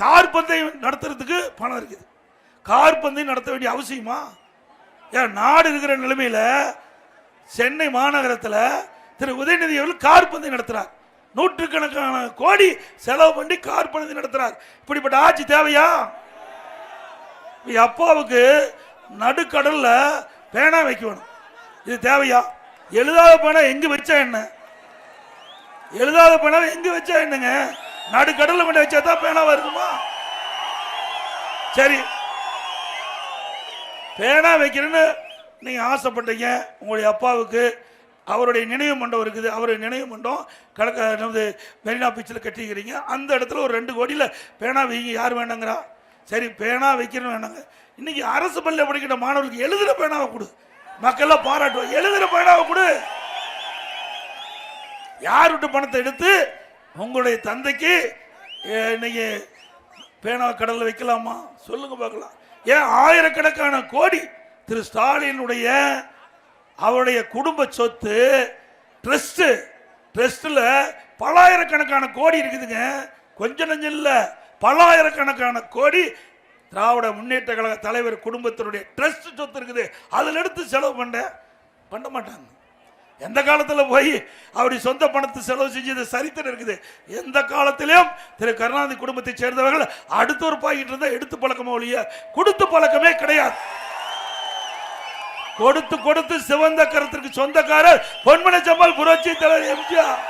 Car பந்தயம் நடத்துறதுக்கு பணம் இருக்குது. கார் பந்தயம் நடத்த வேண்டிய அவசியமா? ஏன் நாடு இருக்கிற நிலைமையில சென்னை மாநகரத்தில் திரு உதயநிதி அவர்கள் கார் பந்தயம் நடத்துறார். நூற்றுக்கணக்கான கோடி செலவு பண்ணி கார் பந்தயம் நடத்துறார். இப்படிப்பட்ட ஆட்சி தேவையா? அப்பாவுக்கு நடுக்கடல்ல பேனா வைக்க வேணும், இது தேவையா? எழுதாத பேனா எங்க வச்சா என்ன? எழுதாத பேனா எங்க வச்சா என்னங்க? நடுக்கடல்ல கொண்டு வச்சா தான் பேனா வருதுமா? சரி, பேனா வைக்கிறேன்னு நீங்க ஆசைப்பட்டீங்க. உங்களுடைய அப்பாவுக்கு அவருடைய நினைவு மண்டபம் இருக்குது. அவருடைய நினைவு மண்டபம் மெரினா பீச்சில் கட்டிக்கிறீங்க. அந்த இடத்துல ஒரு 2 கோடியில் பேனா வைங்க. யார் வேண்டாங்கிறா? சரி, பேனா வைக்கணும் வேணாங்க. இன்னைக்கு அரசு பள்ளியில் படிக்கிற மாணவர்களுக்கு எழுதுகிற பேனாவை கொடு, மக்கள்லாம் பாராட்டுவோம். எழுதுகிற பேனாவை கொடு. யார் விட்டு பணத்தை எடுத்து உங்களுடைய தந்தைக்கு இன்னைக்கு பேனாவை கடலில் வைக்கலாமா? சொல்லுங்க பார்க்கலாம். ஏன் ஆயிரக்கணக்கான கோடி திரு ஸ்டாலினுடைய அவருடைய குடும்ப சொத்து ட்ரஸ்ட்ல பலாயிரக்கணக்கான கோடி இருக்குதுங்க. கொஞ்சம் நஞ்சம் இல்ல, பலாயிரக்கணக்கான கோடி திராவிட முன்னேற்ற கழக தலைவர் குடும்பத்தினுடைய ட்ரஸ்ட் சொத்து இருக்குது. அதில் எடுத்து செலவு பண்ண மாட்டாங்க. எந்த காலத்தில் போய் அவருடைய சொந்த பணத்தை செலவு செஞ்சது சரித்திரம் இருக்குது. எந்த காலத்திலும் திரு கருணாநிதி குடும்பத்தை சேர்ந்தவர்கள் அடுத்த ஒரு பாய்கிட்டு இருந்தா எடுத்து பழக்கமோ ஒழிய கொடுத்து பழக்கமே கிடையாது. கொடுத்து கொடுத்து சிவந்த கருத்திற்கு சொந்தக்காரர் பொன்மன செம்மல் புரட்சி தலைவர் எம்ஜிஆர்.